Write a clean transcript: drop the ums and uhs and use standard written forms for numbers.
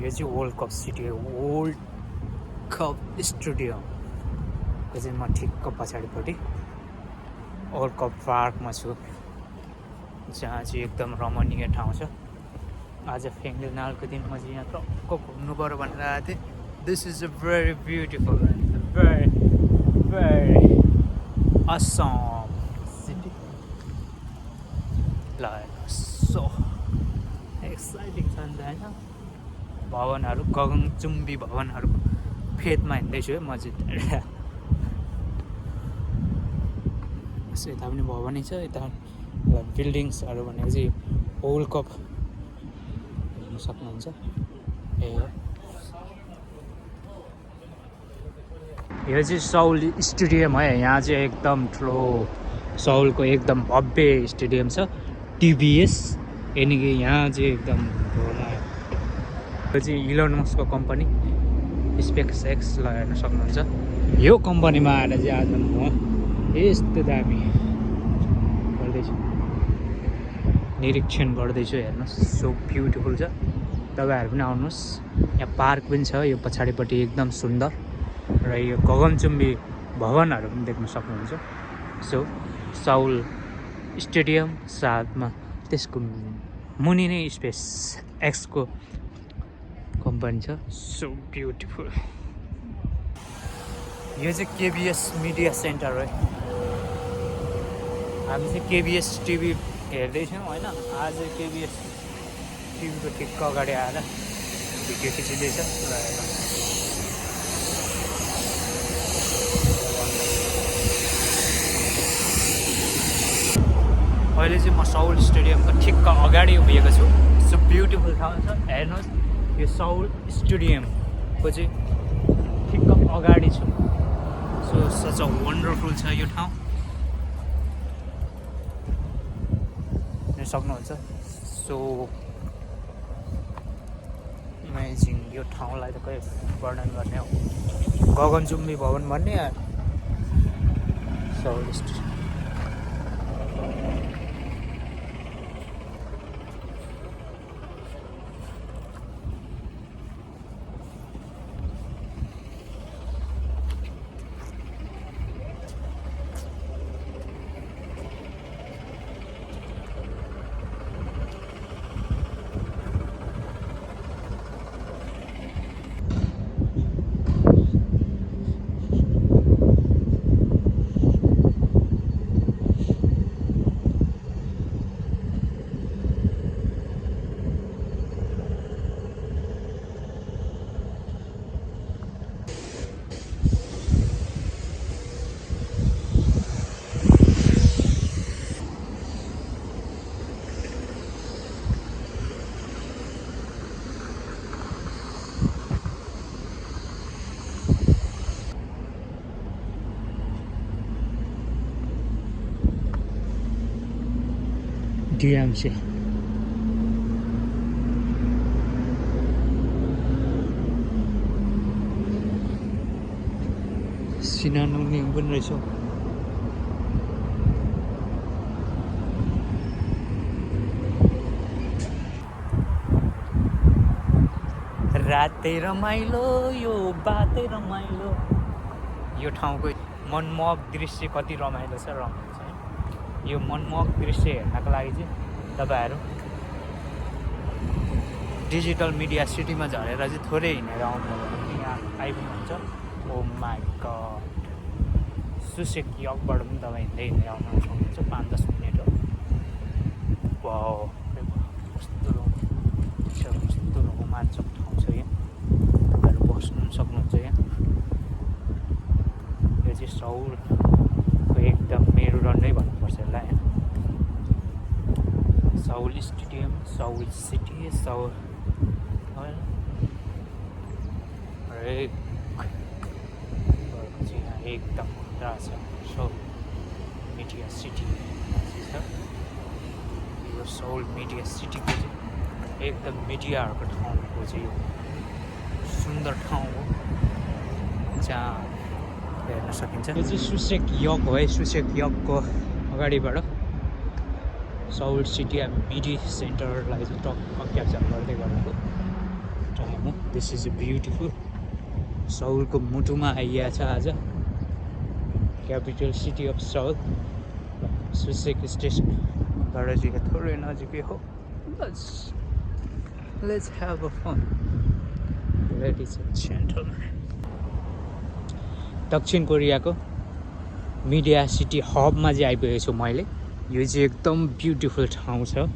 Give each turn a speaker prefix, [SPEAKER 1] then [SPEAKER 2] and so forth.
[SPEAKER 1] यो चाहिँ world cup city हो, वर्ल्ड कप स्टेडियम। यो चाहिँ म ठिक्क पछाडिपट्टि वर्ल्ड कप पार्कमा छु, जहाँ चाहिँ एकदम रमणीय ठाउँ छ। आज फेङ्गेलनालको दिन म चाहिँ यहाँ टक्क घुम्नु पऱ्यो भनेर आएको थिएँ। This is a very beautiful very awesome city, like so exciting छ नि त होइन। भवनहरू गगनचुम्बी भवनहरूको फेदमा हिँड्दैछु है म चाहिँ। यता पनि भवनै छ, यता बिल्डिङ्सहरू भनेको चाहिँ वर्ल्ड कप हेर्न सक्नुहुन्छ। यो चाहिँ साउल स्टेडियम है। यहाँ चाहिँ एकदम ठुलो साउलको एकदम भव्य स्टेडियम छ, टिभिएस। यानि कि यहाँ चाहिँ एकदम यो चाहिँ इलोन मस्कको कम्पनी स्पेस एक्स ल हेर्न सक्नुहुन्छ। यो कम्पनीमा आएर चाहिँ आज म यस्तो दामी गर्दैछु, निरीक्षण गर्दैछु। हेर्नुहोस् सो ब्युटिफुल छ। तपाईँहरू पनि आउनुहोस्। यहाँ पार्क पनि छ यो पछाडिपट्टि, एकदम सुन्दर। र यो गगनचुम्बी भवनहरू पनि देख्न सक्नुहुन्छ। सो साउल स्टेडियम साथमा त्यसको मुनि नै स्पेस एक्सको कम्पनी छ। So beautiful. यो चाहिँ केबिएस मिडिया सेन्टर हो। हामी चाहिँ केबिएस टिभी हेर्दैछौँ होइन। आज केबिएस टिभीको ठिक्क अगाडि आएर भिडियो खिचिँदैछ। अहिले चाहिँ म साउल स्टेडियमको ठिक्क अगाडि उभिएको छु। सो ब्युटिफुल ठाउँ छ। हेर्नुहोस् यो साउल स्टेडियमको चाहिँ ठिक्क अगाडि छु। सो सच अ वन्डरफुल छ यो ठाउँ, हेर्न सक्नुहुन्छ। So amazing. यो ठाउँलाई त कहिले वर्णन गर्ने हो, गगनचुम्बी भवन भन्ने साउल स्टेडियम। DMC सिनानुङ पनि रहेछ। रातै रमाइलो यो बातै रमाइलो। यो ठाउँको मनमोहक दृश्य कति रमाइलो छ, रमाइलो छ। यो मनमोहक दृश्य हेर्नको लागि चाहिँ तपाईँहरू डिजिटल मिडिया सिटीमा झरेर चाहिँ थोरै हिँडेर आउनुभयो भने यहाँ आइपुग्नुहुन्छ। ओ माई गड। सुसेक यकबाट पनि तपाईँ हिँड्दै हिँड्दै आउनु सक्नुहुन्छ। 5-10 मिनट हो। वाउ, कस्तो रोमाञ्चक ठाउँ छ यहाँ। तपाईँहरू बस्नु सक्नुहुन्छ यहाँ। यो चाहिँ साउलको एकदम मेरुदण्ड नै भन्नुपर्छ यसलाई होइन। साउल स्टेडियम, साउल सिटी, साउल यहाँ एकदम मजा छ। साउल मिडिया सिटी छ यो। साउल मिडिया सिटीको चाहिँ एकदम मिडियाहरूको ठाउँको चाहिँ यो सुन्दर ठाउँ हो, जहाँ हेर्न सकिन्छ। यो चाहिँ सुसेक यक हो है। सुसेक यकको अगाडिबाट साउल सिटी मिडिया सेन्टरलाई चाहिँ टक्क क्याप्चर गर्दै गरेको ठाउँ। म दिस इज ब्युटिफुल साउलको मुटुमा आइया छ आज क्यापिटल सिटी अफ साउल सुसेक स्टेसनबाट चाहिँ थोरै नजिकै हो let's have a fun ladies and gentlemen दक्षिण कोरियाको मिडिया सिटी हबमा चाहिँ आइपुगेको छु मैले यो चाहिँ एकदम ब्युटिफुल ठाउँ छ